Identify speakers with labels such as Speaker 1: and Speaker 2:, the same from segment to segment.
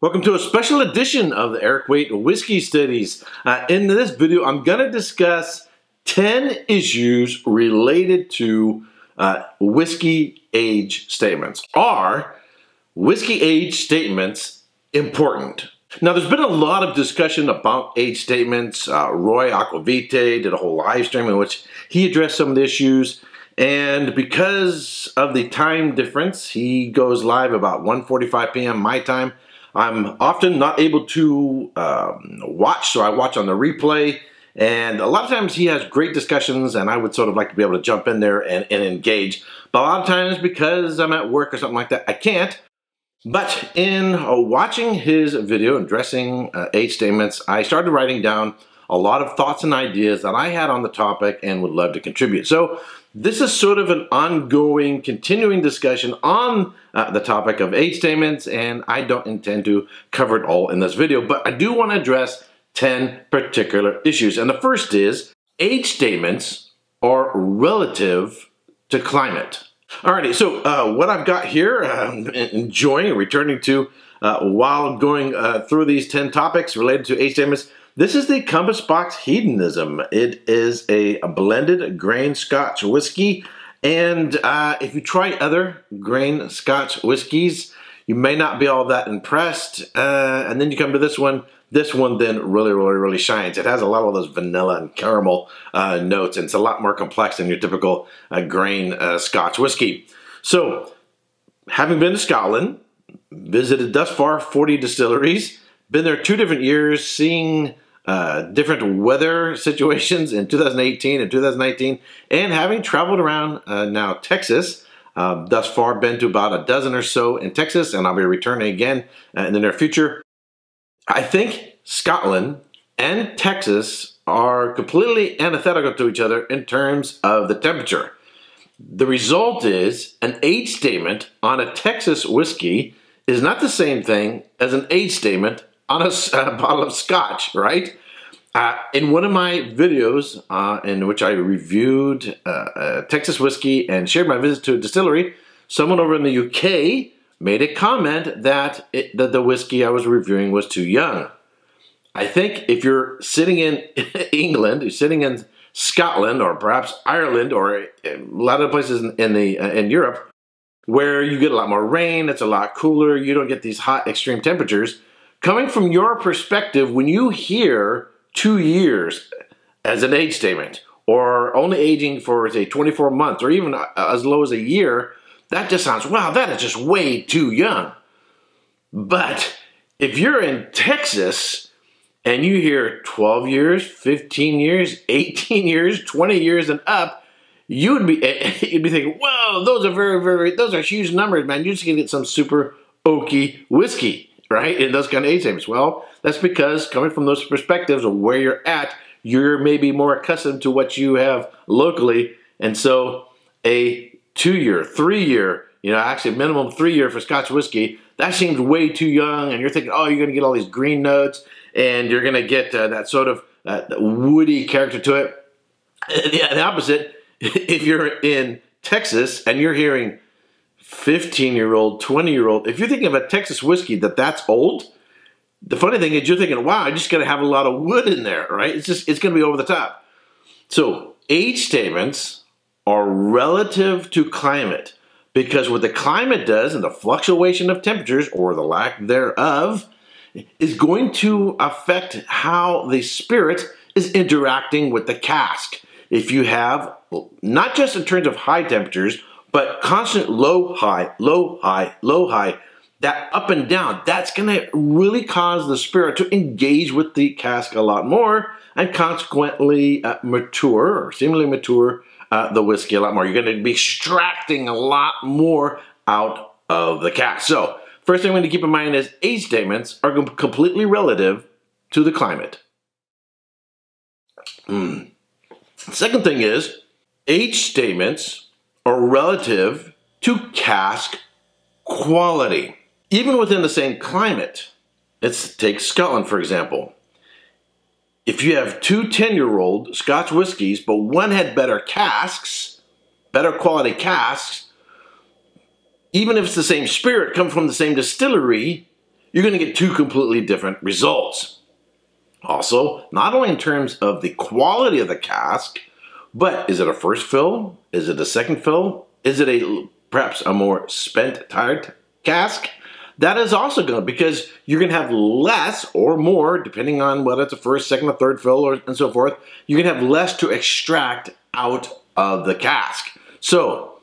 Speaker 1: Welcome to a special edition of the Erik Wait Whiskey Studies. In this video, I'm going to discuss 10 issues related to whiskey age statements. Are whiskey age statements important? Now, there's been a lot of discussion about age statements. Roy Aquavite did a whole live stream in which he addressed some of the issues. And because of the time difference, he goes live about 1:45 p.m. my time. I'm often not able to watch, so I watch on the replay. And a lot of times he has great discussions, and I would sort of like to be able to jump in there and engage. But a lot of times, because I'm at work or something like that, I can't. But in watching his video addressing age statements, I started writing down a lot of thoughts and ideas that I had on the topic and would love to contribute. So this is sort of an ongoing, continuing discussion on the topic of age statements, and I don't intend to cover it all in this video, but I do want to address 10 particular issues. And the first is, age statements are relative to climate. Alrighty, so what I've got here, enjoying and returning to while going through these 10 topics related to age statements. This is the Compass Box Hedonism. It is a blended grain Scotch whiskey, and if you try other grain Scotch whiskeys, you may not be all that impressed, and then you come to this one. This one then really shines. It has a lot of those vanilla and caramel notes, and it's a lot more complex than your typical grain Scotch whiskey. So, having been to Scotland, visited thus far 40 distilleries, been there 2 different years, seeing different weather situations in 2018 and 2019, and having traveled around now Texas, thus far been to about a dozen or so in Texas, and I'll be returning again in the near future. I think Scotland and Texas are completely antithetical to each other in terms of the temperature. The result is an age statement on a Texas whiskey is not the same thing as an age statement on a bottle of Scotch, right? In one of my videos in which I reviewed Texas whiskey and shared my visit to a distillery, someone over in the UK made a comment that the whiskey I was reviewing was too young. I think if you're sitting in England, you're sitting in Scotland, or perhaps Ireland, or a lot of places in Europe, where you get a lot more rain, it's a lot cooler, you don't get these hot extreme temperatures. Coming from your perspective, when you hear 2 years as an age statement, or only aging for, say, 24 months, or even as low as a year, that just sounds, wow, that is just way too young. But if you're in Texas and you hear 12 years, 15 years, 18 years, 20 years and up, you'd be thinking, whoa, those are those are huge numbers, man. You're just gonna get some super oaky whiskey, right? In those kind of age statements. Well, that's because coming from those perspectives of where you're at, you're maybe more accustomed to what you have locally, and so a 2-year, 3-year, actually minimum 3-year for Scotch whiskey, that seems way too young, and you're thinking, oh, you're gonna get all these green notes, and you're gonna get that sort of woody character to it. And the opposite, if you're in Texas and you're hearing 15-year-old, 20-year-old, if you're thinking of a Texas whiskey that's old, the funny thing is you're thinking, wow, I just gotta have a lot of wood in there, right? It's gonna be over the top. So age statements are relative to climate, because what the climate does and the fluctuation of temperatures, or the lack thereof, is going to affect how the spirit is interacting with the cask. If you have, not just in terms of high temperatures, but constant low, high, low, high, low, high, that up and down, that's gonna really cause the spirit to engage with the cask a lot more, and consequently mature, or seemingly mature, the whiskey a lot more. You're going to be extracting a lot more out of the cask. So, first thing I'm going to keep in mind is age statements are completely relative to the climate. Second thing is, age statements are relative to cask quality. Even within the same climate, let's take Scotland for example. If you have 2 10-year-old Scotch whiskies, but one had better casks, better quality casks, even if it's the same spirit, come from the same distillery, you're going to get two completely different results. Also, not only in terms of the quality of the cask, but is it a first fill? Is it a second fill? Is it perhaps a more spent, tired cask? That is also good because you're going to have less or more, depending on whether it's a first, second, or third fill and so forth. You're going to have less to extract out of the cask. So,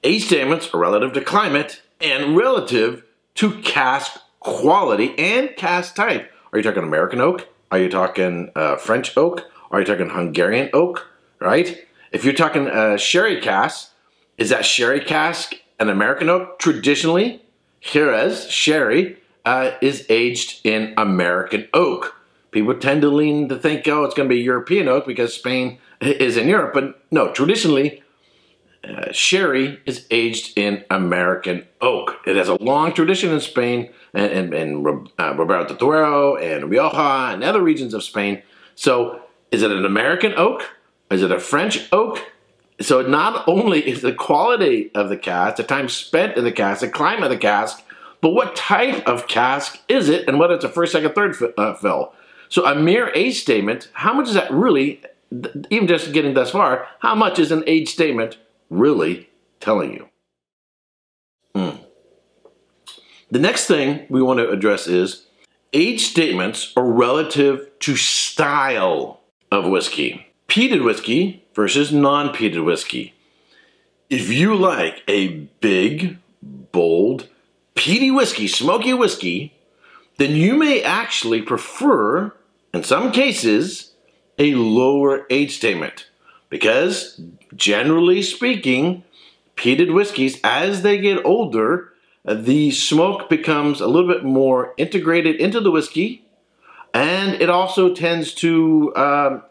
Speaker 1: age statements are relative to climate and relative to cask quality and cask type. Are you talking American oak? Are you talking French oak? Are you talking Hungarian oak? Right? If you're talking sherry cask, is that sherry cask an American oak? Traditionally, Jerez sherry is aged in American oak. People tend to lean to think, oh, it's going to be European oak because Spain is in Europe. But no, traditionally, sherry is aged in American oak. It has a long tradition in Spain and Ribera del Duero and Rioja and other regions of Spain. So is it an American oak? Is it a French oak? So not only is the quality of the cask, the time spent in the cask, the climate of the cask, but what type of cask is it and whether it's a first, second, third fill. So a mere age statement, how much is that really, even just getting thus far, how much is an age statement really telling you? The next thing we want to address is age statements are relative to style of whiskey. Peated whiskey versus non-peated whiskey. If you like a big, bold, peaty whiskey, smoky whiskey, then you may actually prefer, in some cases, a lower age statement. Because, generally speaking, peated whiskeys, as they get older, the smoke becomes a little bit more integrated into the whiskey, and it also tends to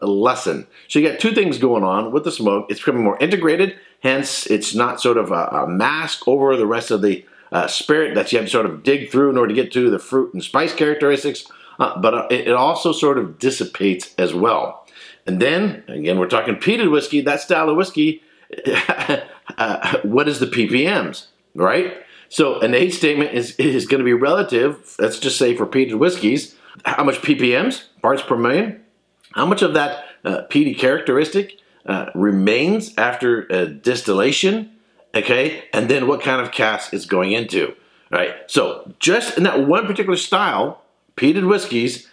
Speaker 1: lessen. So you got two things going on with the smoke. It's becoming more integrated, hence it's not sort of a mask over the rest of the spirit that you have to sort of dig through in order to get to the fruit and spice characteristics, but it also sort of dissipates as well. And then, again, we're talking peated whiskey, that style of whiskey, what is the ppms, right? So an age statement is going to be relative, let's just say for peated whiskeys, how much ppms, parts per million, how much of that peaty characteristic remains after distillation, okay, and then what kind of cask it's going into, right? So just in that one particular style, peated whiskeys,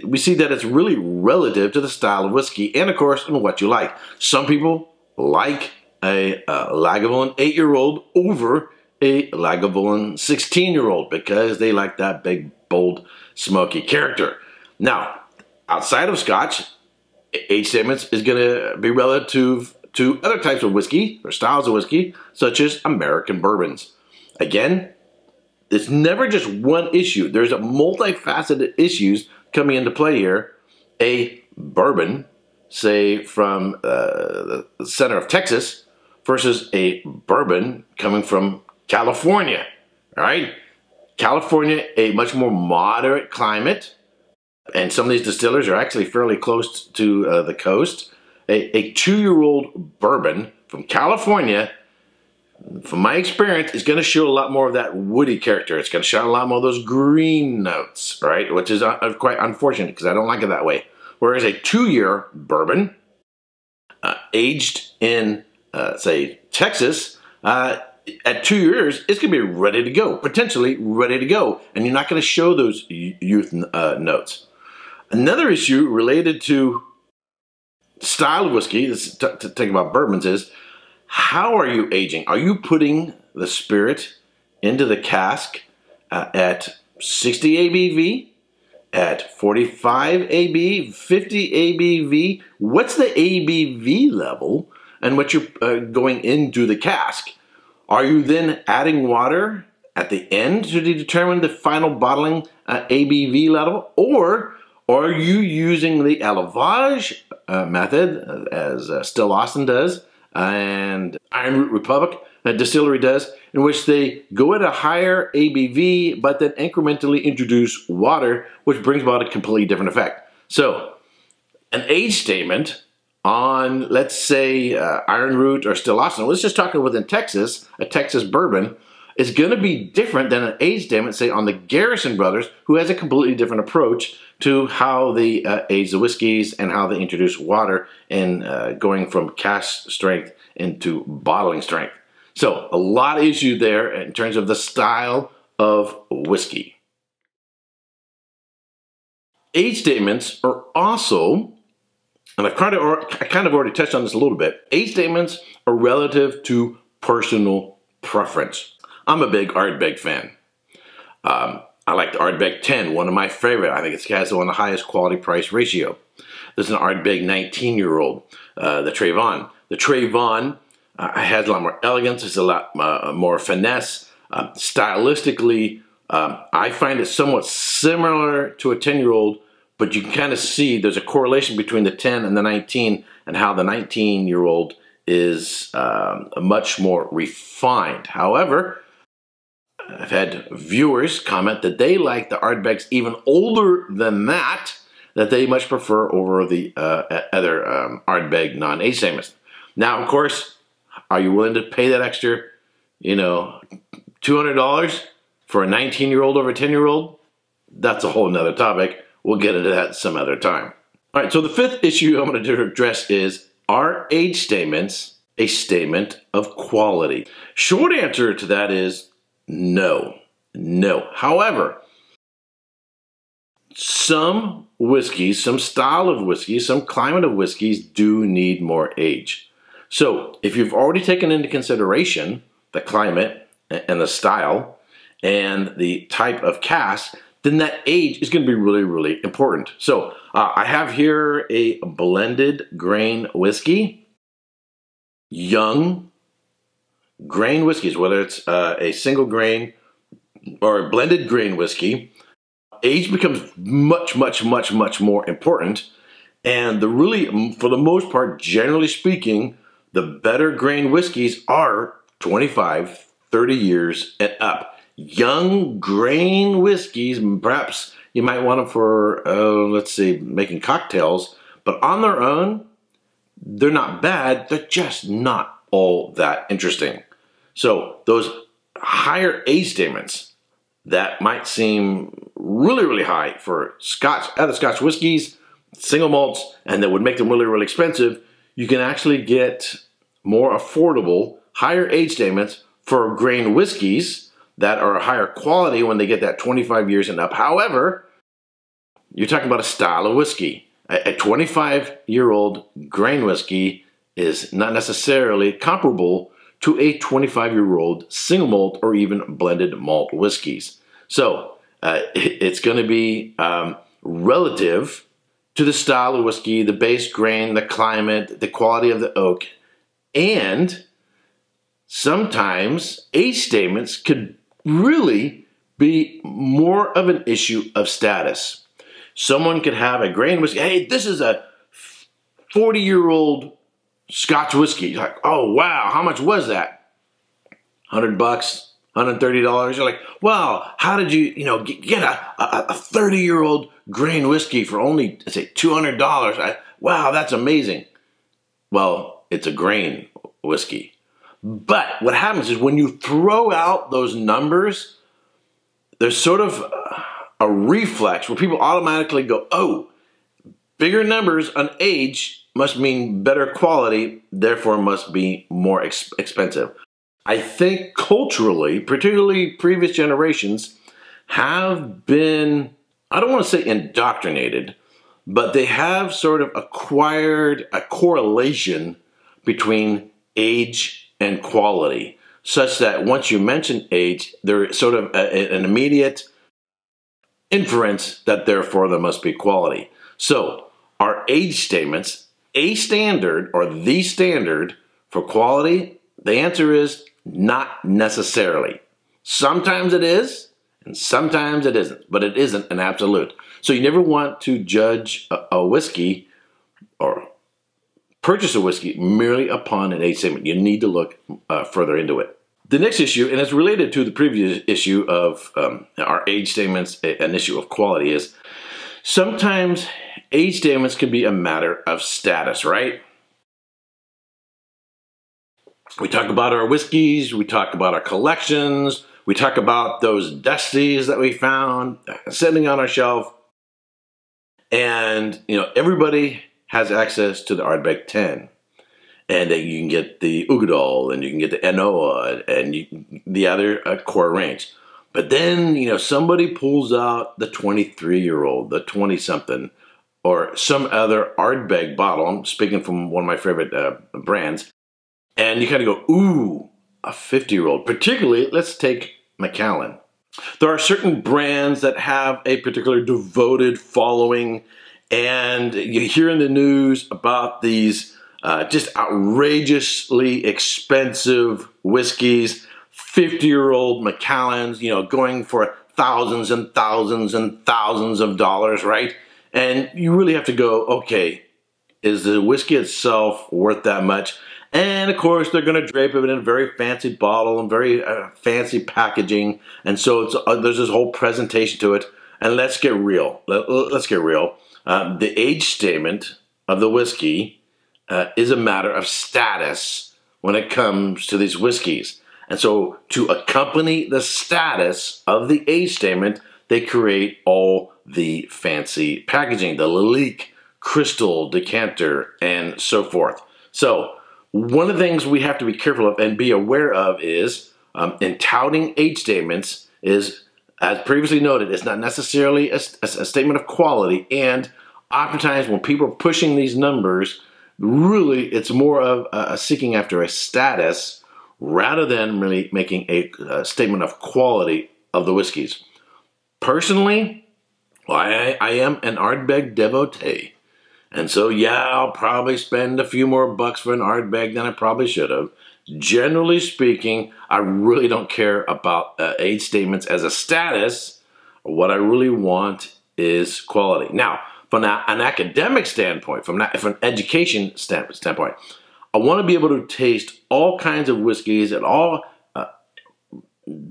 Speaker 1: we see that it's really relative to the style of whiskey and, of course, in what you like. Some people like a Lagavulin 8-year-old over a Lagavulin 16-year-old because they like that big, bold, smoky character. Now, outside of Scotch, age statements is going to be relative to other types of whiskey or styles of whiskey, such as American bourbons. Again, it's never just one issue. There's a multifaceted issues coming into play here. A bourbon, say from the center of Texas, versus a bourbon coming from California, all right? California, a much more moderate climate, and some of these distillers are actually fairly close to the coast. A 2-year-old bourbon from California, from my experience, is going to show a lot more of that woody character. It's going to show a lot more of those green notes, right? Which is quite unfortunate because I don't like it that way. Whereas a 2-year bourbon, aged in, say, Texas, at 2 years, it's going to be ready to go, potentially ready to go, and you're not going to show those youth notes. Another issue related to style of whiskey, to think about bourbons, is how are you aging? Are you putting the spirit into the cask at 60 ABV, at 45 ABV, 50 ABV? What's the ABV level and what you're going into the cask? Are you then adding water at the end to determine the final bottling ABV level? Or are you using the élevage method, as Still Austin does, and Iron Root Republic Distillery does, in which they go at a higher ABV, but then incrementally introduce water, which brings about a completely different effect. So, an age statement on, let's say, Iron Root or Still Austin, let's just talk within Texas, a Texas bourbon, is going to be different than an age statement, say, on the Garrison brothers, who has a completely different approach to how they age the whiskeys and how they introduce water and going from cask strength into bottling strength. So a lot of issue there in terms of the style of whiskey. Age statements are also, and I kind of already touched on this a little bit, age statements are relative to personal preference. I'm a big Ardbeg fan. I like the Ardbeg 10, one of my favorite. I think it has one of the highest quality price ratio. There's an Ardbeg 19-year-old, the Trayvon. The Trayvon has a lot more elegance, it's a lot more finesse. Stylistically, I find it somewhat similar to a 10-year-old, but you can kind of see there's a correlation between the 10 and the 19 and how the 19-year-old is much more refined. However, I've had viewers comment that they like the Ardbegs even older than that they much prefer over the other Ardbeg non-age statements. Now, of course, are you willing to pay that extra, $200 for a 19-year-old over a 10-year-old? That's a whole nother topic. We'll get into that some other time. All right, so the fifth issue I'm going to address is, are age statements a statement of quality? Short answer to that is no. No. However, some whiskeys, some style of whiskeys, some climate of whiskeys do need more age. So if you've already taken into consideration the climate and the style and the type of cask, then that age is going to be really, really important. So I have here a blended grain whiskey. Young grain whiskeys, whether it's a single grain or a blended grain whiskey, age becomes much, much, much, much more important. And for the most part, generally speaking, the better grain whiskeys are 25, 30 years and up. Young grain whiskeys, perhaps you might want them for, let's say, making cocktails, but on their own, they're not bad. They're just not all that interesting. So those higher age statements that might seem really, really high for other Scotch whiskeys, single malts, and that would make them really, really expensive, you can actually get more affordable, higher age statements for grain whiskeys that are higher quality when they get that 25 years and up. However, you're talking about a style of whiskey. A 25-year-old grain whiskey is not necessarily comparable to a 25-year-old single malt or even blended malt whiskeys. So it's going to be relative to the style of whiskey, the base grain, the climate, the quality of the oak, and sometimes age statements could really be more of an issue of status. Someone could have a grain whiskey. Hey, this is a 40-year-old Scotch whiskey. You're like, oh, wow, how much was that? $100, $130. You're like, wow, how did you get a 30-year-old grain whiskey for only, say, $200? Wow, that's amazing. Well, it's a grain whiskey. But what happens is when you throw out those numbers, there's sort of a reflex where people automatically go, oh, bigger numbers on age must mean better quality, therefore must be more expensive. I think culturally, particularly previous generations, have been, I don't want to say indoctrinated, but they have sort of acquired a correlation between age and quality, such that once you mention age, there's sort of an immediate inference that therefore there must be quality. So are age statements a standard or the standard for quality? The answer is not necessarily. Sometimes it is, and sometimes it isn't, but it isn't an absolute. So you never want to judge a whiskey or purchase a whiskey merely upon an age statement. You need to look further into it. The next issue, and it's related to the previous issue of our age statements, an issue of quality, is sometimes age statements can be a matter of status, right? We talk about our whiskeys, we talk about our collections, we talk about those dusties that we found sitting on our shelf. And, you know, everybody has access to the Ardbeg 10. And you can get the Ugadal, and you can get the Enoa, and the other core range. But then, you know, somebody pulls out the 23-year-old, the 20-something, or some other Ardbeg bottle. I'm speaking from one of my favorite brands. And you kind of go, ooh, a 50-year-old. Particularly, let's take Macallan. There are certain brands that have a particular devoted following, and you hear in the news about these just outrageously expensive whiskeys, 50-year-old Macallans, you know, going for thousands and thousands and thousands of dollars, right? And you really have to go, okay, is the whiskey itself worth that much? And of course, they're going to drape it in a very fancy bottle and very fancy packaging. And so there's this whole presentation to it. And let's get real. Let's get real. The age statement of the whiskey is a matter of status when it comes to these whiskeys. And so to accompany the status of the age statement, they create all the fancy packaging, the Lalique, crystal, decanter, and so forth. So one of the things we have to be careful of and be aware of is in touting age statements is, as previously noted, it's not necessarily a statement of quality. And oftentimes when people are pushing these numbers, really it's more of a seeking after a status rather than really making a statement of quality of the whiskeys. Personally, well, I am an Ardbeg devotee. And so, yeah, I'll probably spend a few more bucks for an Ardbeg than I probably should have. Generally speaking, I really don't care about age statements as a status. What I really want is quality. Now, from an academic standpoint, from an education standpoint, I want to be able to taste all kinds of whiskeys at all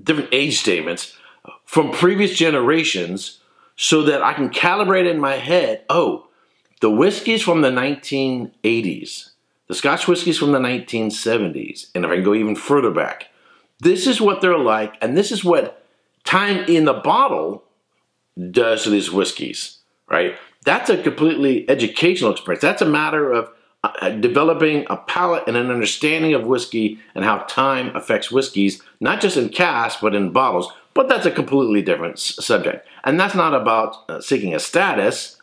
Speaker 1: different age statements from previous generations so that I can calibrate in my head, oh, the whiskeys from the 1980s, the Scotch whiskeys from the 1970s, and if I can go even further back, this is what they're like, and this is what time in the bottle does to these whiskeys, right? That's a completely educational experience. That's a matter of developing a palate and an understanding of whiskey and how time affects whiskeys, not just in casks, but in bottles. But that's a completely different subject. And that's not about seeking a status,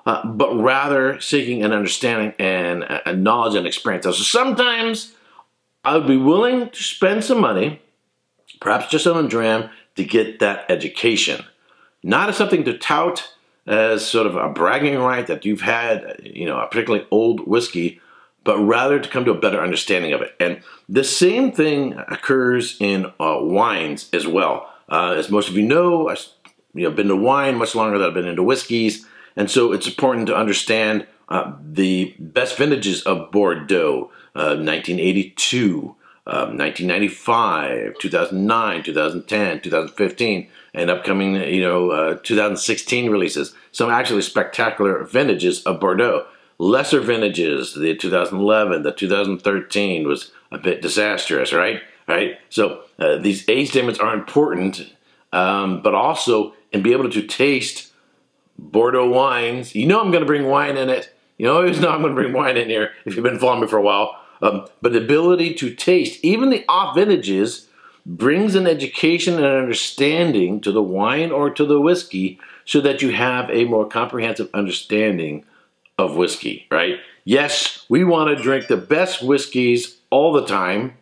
Speaker 1: but rather seeking an understanding and a knowledge and experience. So sometimes I would be willing to spend some money, perhaps just on a dram, to get that education. Not as something to tout as sort of a bragging right that you've had, you know, a particularly old whiskey, but rather to come to a better understanding of it. And the same thing occurs in wines as well. As most of you know, I've been to wine much longer than I've been into whiskeys. And so it's important to understand the best vintages of Bordeaux, 1982, 1995, 2009, 2010, 2015, and upcoming 2016 releases. Some actually spectacular vintages of Bordeaux. Lesser vintages, the 2011, the 2013 was a bit disastrous, right? So these age statements are important, but also in being able to taste Bordeaux wines. You know I'm going to bring wine in it. You always know I'm going to bring wine in here if you've been following me for a while. But the ability to taste even the off vintages brings an education and understanding to the wine or to the whiskey so that you have a more comprehensive understanding of whiskey, right? Yes, we want to drink the best whiskeys all the time,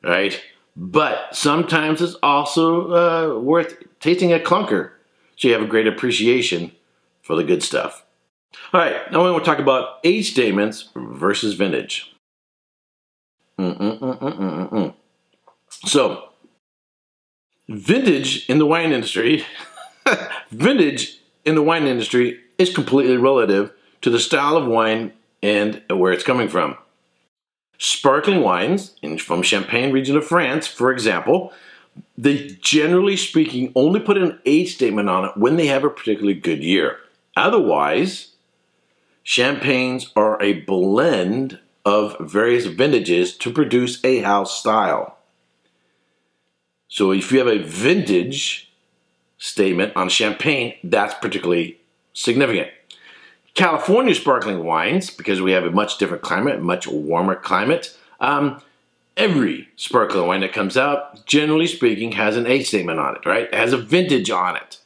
Speaker 1: right? But sometimes it's also worth tasting a clunker so you have a great appreciation for the good stuff. All right, now we want to talk about age statements versus vintage. So, vintage in the wine industry, is completely relative to the style of wine and where it's coming from. Sparkling wines from Champagne region of France, for example, they generally speaking only put an age statement on it when they have a particularly good year. Otherwise, champagnes are a blend of various vintages to produce a house style. So if you have a vintage statement on champagne, that's particularly significant. California sparkling wines, because we have a much different climate, much warmer climate, every sparkling wine that comes out, generally speaking, has an age statement on it, right? It has a vintage on it.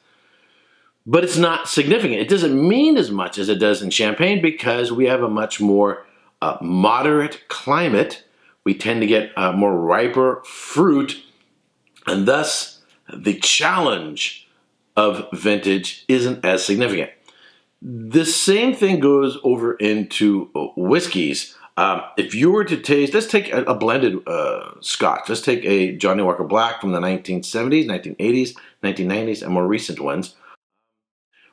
Speaker 1: But it's not significant. It doesn't mean as much as it does in champagne because we have a much more moderate climate. We tend to get more riper fruit, and thus the challenge of vintage isn't as significant. The same thing goes over into whiskeys. If you were to taste, let's take a blended Scotch. Let's take a Johnnie Walker Black from the 1970s, 1980s, 1990s, and more recent ones.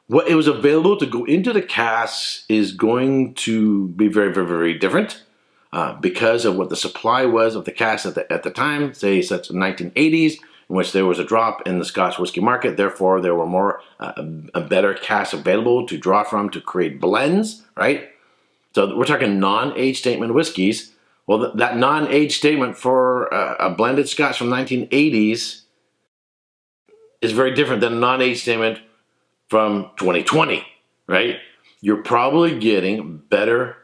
Speaker 1: What it was available to go into the casks is going to be very, very, very different because of what the supply was of the casks at the time, say such the 1980s, in which there was a drop in the Scotch whiskey market. Therefore, there were more a better casks available to draw from to create blends, right? So we're talking non-age statement whiskeys. Well, that non-age statement for a blended Scotch from 1980s is very different than a non-age statement from 2020, right? You're probably getting better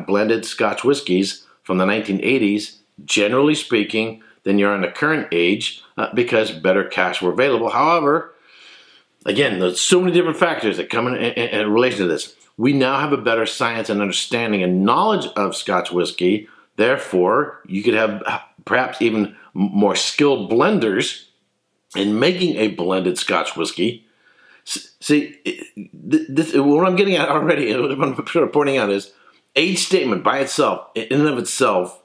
Speaker 1: blended Scotch whiskeys from the 1980s, generally speaking, than you are in the current age because better casks were available. However, again, there's so many different factors that come in relation to this. We now have a better science and understanding and knowledge of Scotch whiskey. Therefore, you could have perhaps even more skilled blenders in making a blended Scotch whiskey. See, what I'm getting at already, and what I'm sort of pointing out is age statement by itself, in and of itself,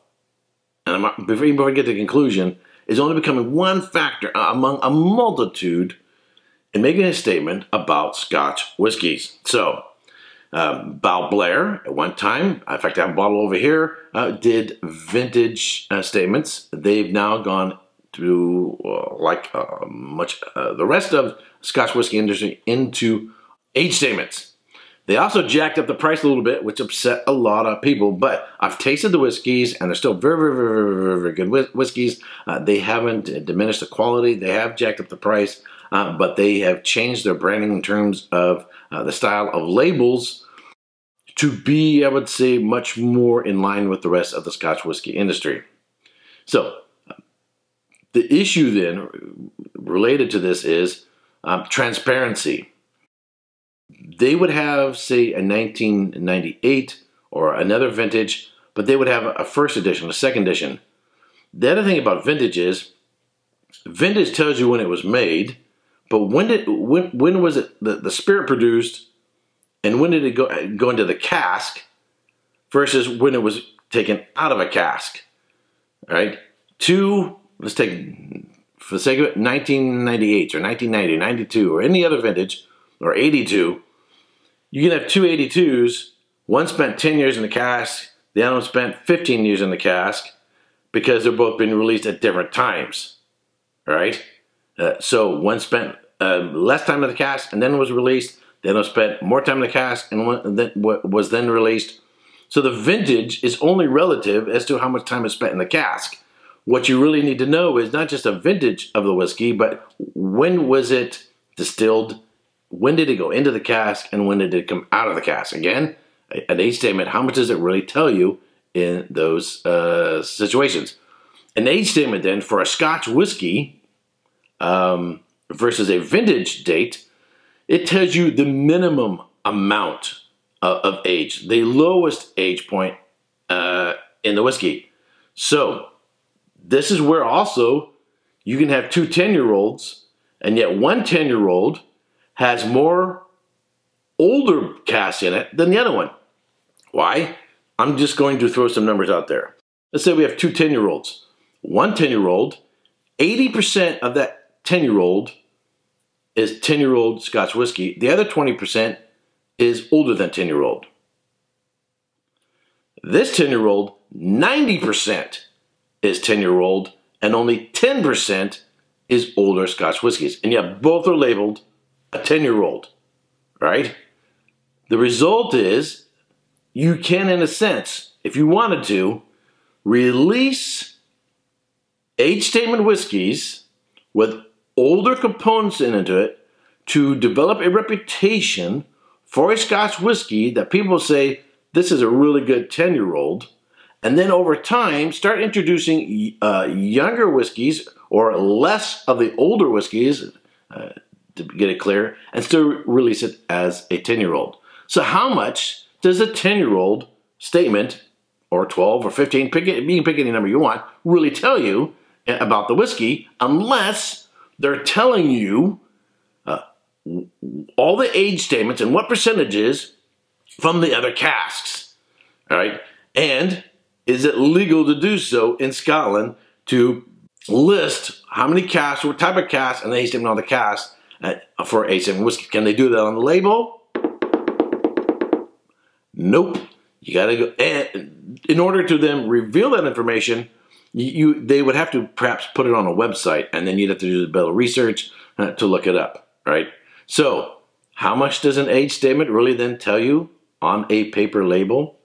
Speaker 1: and before I get to the conclusion, is only becoming one factor among a multitude in making a statement about Scotch whiskeys. So, Bow Blair, at one time, in fact I have a bottle over here, did vintage statements. They've now gone through, the rest of Scotch whiskey industry, into age statements. They also jacked up the price a little bit, which upset a lot of people. But I've tasted the whiskeys, and they're still very, very, very, very, very good whiskeys. They haven't diminished the quality. They have jacked up the price, but they have changed their branding in terms of the style of labels to be, I would say, much more in line with the rest of the Scotch whiskey industry. So the issue then related to this is transparency. They would have, say, a 1998 or another vintage, but they would have a first edition, a second edition. The other thing about vintage is, vintage tells you when it was made, but when was it the spirit produced, and when did it go into the cask versus when it was taken out of a cask, right? Let's take, for the sake of it, 1998 or 1990, 92, or any other vintage, or 82, you can have two 82s, one spent 10 years in the cask, the other one spent 15 years in the cask, because they're both being released at different times, right? So one spent less time in the cask and then was released, the other one spent more time in the cask and was then released. So the vintage is only relative as to how much time is spent in the cask. What you really need to know is not just a vintage of the whiskey, but when was it distilled, when did it go into the cask, and when did it come out of the cask? Again, an age statement, how much does it really tell you in those situations? An age statement then for a Scotch whiskey versus a vintage date, it tells you the minimum amount of age, the lowest age point in the whiskey. So this is where also you can have two 10-year-olds, and yet one 10-year-old has more older casks in it than the other one. Why? I'm just going to throw some numbers out there. Let's say we have two 10-year-olds. One 10-year-old, 80% of that 10-year-old is 10-year-old Scotch whiskey. The other 20% is older than 10-year-old. This 10-year-old, 90% is 10-year-old, and only 10% is older Scotch whiskeys. And yet both are labeled a 10-year-old, right? The result is you can, in a sense, if you wanted to, release age statement whiskeys with older components into it to develop a reputation for a Scotch whiskey that people say, this is a really good 10-year-old, and then over time start introducing younger whiskeys or less of the older whiskeys, to get it clear, and still release it as a 10-year-old. So how much does a 10-year-old statement, or 12 or 15, you can pick any number you want, really tell you about the whiskey, unless they're telling you all the age statements and what percentages from the other casks, all right? And is it legal to do so in Scotland to list how many casks, what type of cask, and the age statement on the cask for age statement whiskey? Can they do that on the label? Nope. You gotta go, and in order to then reveal that information, they would have to perhaps put it on a website, and then you'd have to do a bit of research to look it up, right? So, how much does an age statement really then tell you on a paper label?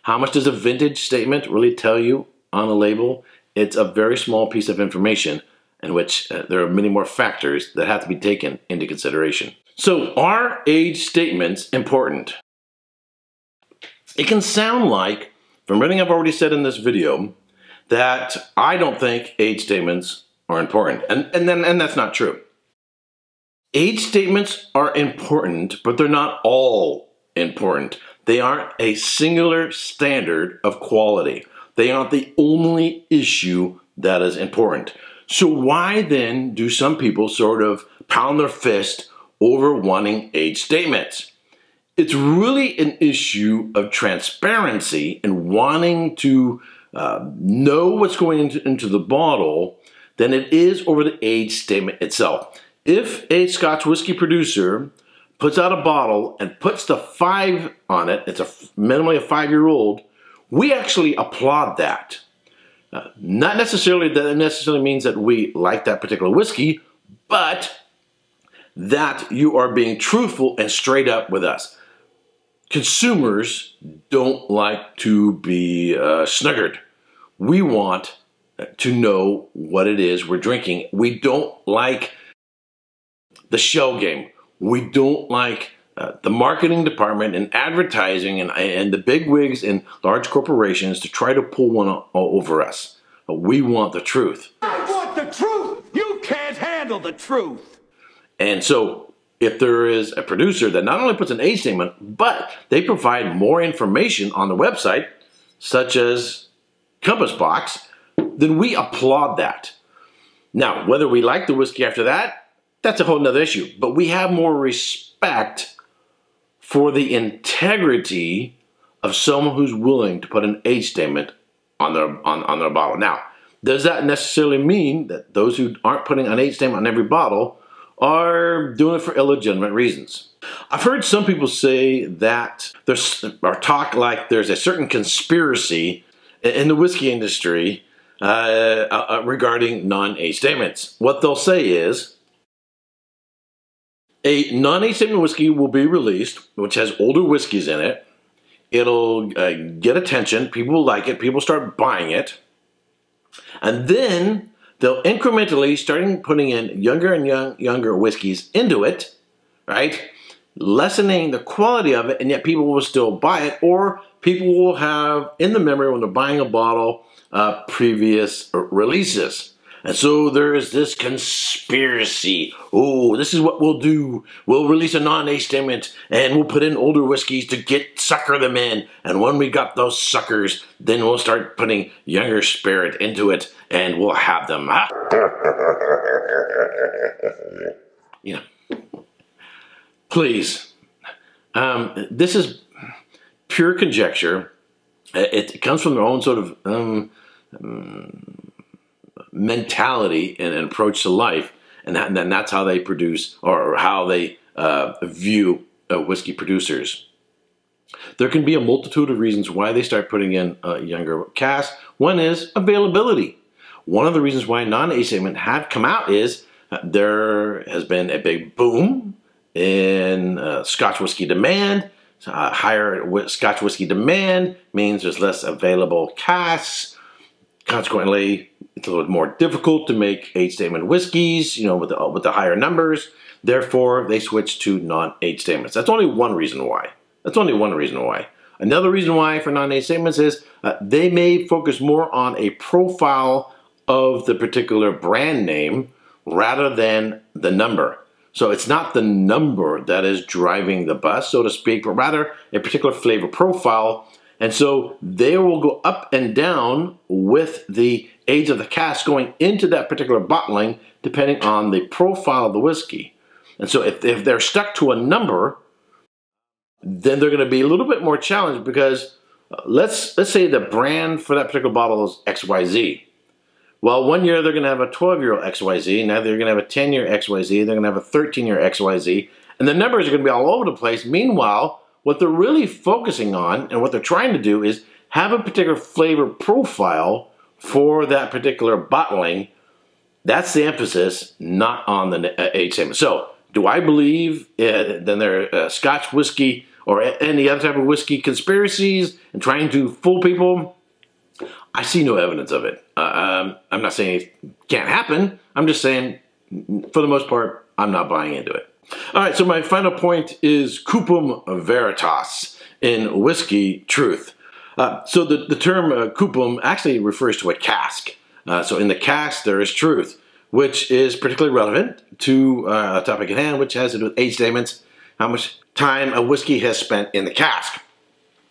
Speaker 1: How much does a vintage statement really tell you on a label? It's a very small piece of information in which there are many more factors that have to be taken into consideration. So, are age statements important? It can sound like, from everything I've already said in this video, that I don't think age statements are important. And that's not true. Age statements are important, but they're not all important. They aren't a singular standard of quality. They aren't the only issue that is important. So why then do some people sort of pound their fist over wanting age statements? It's really an issue of transparency and wanting to know what's going into the bottle than it is over the age statement itself. If a Scotch whiskey producer puts out a bottle and puts the 5 on it, it's minimally a 5-year-old, we actually applaud that. Not necessarily that it necessarily means that we like that particular whiskey, but that you are being truthful and straight up with us. Consumers don't like to be snuggered. We want to know what it is we're drinking. We don't like the shell game. We don't like the marketing department and advertising and the big wigs in large corporations to try to pull one over us. We want the truth.
Speaker 2: I want the truth! You can't handle the truth!
Speaker 1: And so if there is a producer that not only puts an age statement, but they provide more information on the website, such as Compass Box, then we applaud that. Now, whether we like the whiskey after that, that's a whole nother issue. But we have more respect for the integrity of someone who's willing to put an age statement on their bottle. Now, does that necessarily mean that those who aren't putting an age statement on every bottle are doing it for illegitimate reasons? I've heard some people say that there's talk like there's a certain conspiracy in the whiskey industry regarding non-age statements. What they'll say is a non-age statement whiskey will be released, which has older whiskeys in it. It'll get attention. People will like it. People start buying it. And then they'll incrementally start putting in younger and younger whiskeys into it, right? Lessening the quality of it, and yet people will still buy it, or people will have in the memory when they're buying a bottle previous releases. And so there is this conspiracy. Oh, this is what we'll do. We'll release a non-age statement and we'll put in older whiskeys to sucker them in. And when we got those suckers, then we'll start putting younger spirit into it and we'll have them. Huh? You know, please. This is pure conjecture. It comes from their own sort of mentality and approach to life, and that's how they produce or how they view whiskey producers. There can be a multitude of reasons why they start putting in younger casks. One is availability. One of the reasons why non-age statement have come out is there has been a big boom in Scotch whiskey demand. Higher Scotch whiskey demand means there's less available casks. Consequently, it's a little more difficult to make age statement whiskeys, with the higher numbers. Therefore, they switch to non-age statements. That's only one reason why. Another reason why for non-age statements is they may focus more on a profile of the particular brand name rather than the number. So it's not the number that is driving the bus, so to speak, but rather a particular flavor profile. And so they will go up and down with the age of the cask going into that particular bottling, depending on the profile of the whiskey. And so if they're stuck to a number, then they're going to be a little bit more challenged because let's say the brand for that particular bottle is XYZ. Well, one year they're going to have a 12-year-old XYZ, now they're going to have a 10-year XYZ, they're going to have a 13-year XYZ, and the numbers are going to be all over the place. Meanwhile, what they're really focusing on and what they're trying to do is have a particular flavor profile for that particular bottling. That's the emphasis, not on the age statement. So, do I believe then there are Scotch whiskey or any other type of whiskey conspiracies and trying to fool people? I see no evidence of it. I'm not saying it can't happen. I'm just saying, for the most part, I'm not buying into it. All right, so my final point is CUPAM VERITAS in whiskey truth. So the term CUPAM actually refers to a cask. So in the cask, there is truth, which is particularly relevant to a topic at hand, which has to do with age statements, how much time a whiskey has spent in the cask.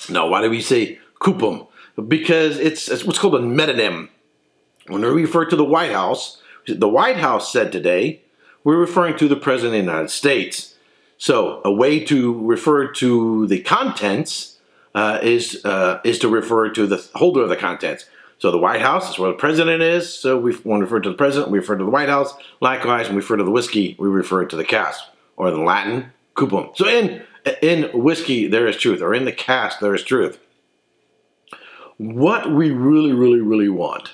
Speaker 1: Now, why do we say CUPAM? Because it's what's called a metonym. When we refer to the White House said today, we're referring to the President of the United States. So a way to refer to the contents is to refer to the holder of the contents. So the White House is where the President is. So when we refer to the President, we refer to the White House. Likewise, when we refer to the whiskey, we refer to the cask, or in Latin, CUPAM. So in whiskey, there is truth, or in the cask, there is truth. What we really want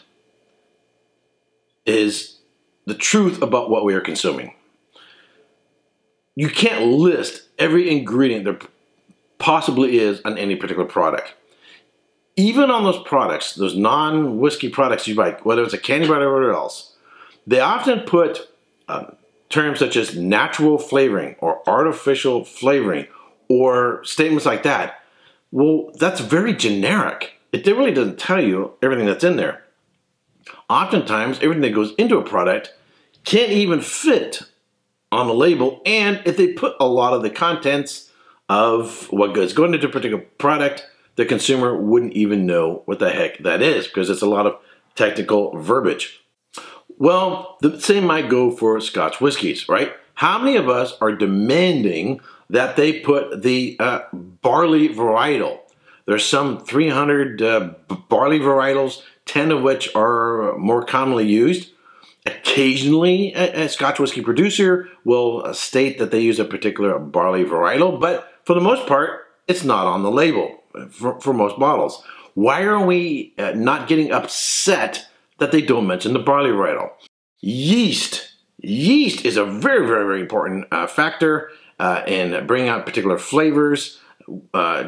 Speaker 1: is the truth about what we are consuming. You can't list every ingredient there possibly is on any particular product. Even on those products, those non-whiskey products you buy, whether it's a candy bar or whatever else, they often put terms such as natural flavoring or artificial flavoring or statements like that. Well, that's very generic. It really doesn't tell you everything that's in there. Oftentimes, everything that goes into a product can't even fit on the label, and if they put a lot of the contents of what is going into a particular product, the consumer wouldn't even know what the heck that is because it's a lot of technical verbiage. Well, the same might go for Scotch whiskeys, right? How many of us are demanding that they put the barley varietal? There's some 300 barley varietals, 10 of which are more commonly used. Occasionally, a Scotch whiskey producer will state that they use a particular barley varietal, but for the most part, it's not on the label for most bottles. Why are we not getting upset that they don't mention the barley varietal? Yeast. Yeast is a very important factor in bringing out particular flavors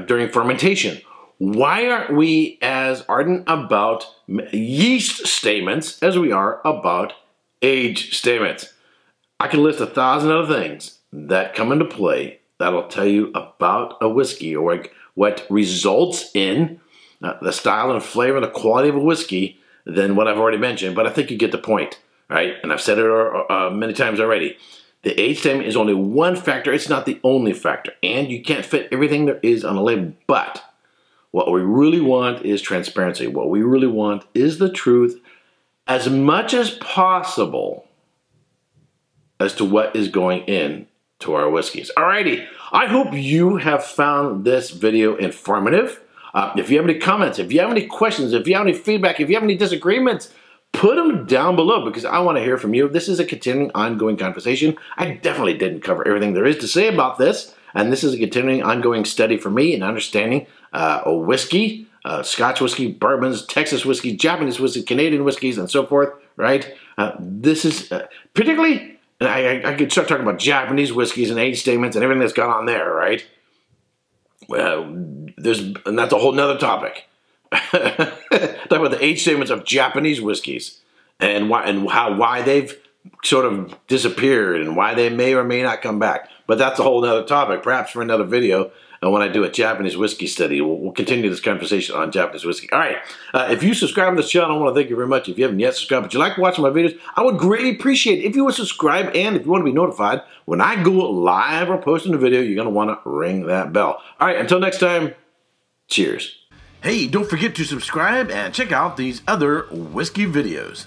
Speaker 1: during fermentation. Why aren't we as ardent about yeast statements as we are about age statements? I can list 1,000 other things that come into play that'll tell you about a whiskey or what results in the style and flavor and the quality of a whiskey than what I've already mentioned, but I think you get the point, right? And I've said it many times already. The age statement is only one factor. It's not the only factor, and you can't fit everything there is on a label, but what we really want is transparency. What we really want is the truth as much as possible as to what is going in to our whiskeys. Alrighty, I hope you have found this video informative. If you have any comments, if you have any questions, if you have any feedback, if you have any disagreements, put them down below because I want to hear from you. This is a continuing, ongoing conversation. I definitely didn't cover everything there is to say about this, and this is a continuing, ongoing study for me in understanding whiskey, Scotch whiskey, bourbons, Texas whiskey, Japanese whiskey, Canadian whiskeys, and so forth, right? This is particularly, and I could start talking about Japanese whiskeys and age statements and everything that's gone on there, right? and that's a whole nother topic. Talk about the age statements of Japanese whiskeys and why they've sort of disappeared and why they may or may not come back. But that's a whole nother topic, perhaps for another video. And when I do a Japanese whiskey study, we'll continue this conversation on Japanese whiskey. All right, if you subscribe to this channel, I want to thank you very much. If you haven't yet subscribed, but you like watching my videos, I would greatly appreciate it if you would subscribe. And if you want to be notified when I go live or post a video, you're going to want to ring that bell. All right, until next time, cheers. Hey, don't forget to subscribe and check out these other whiskey videos.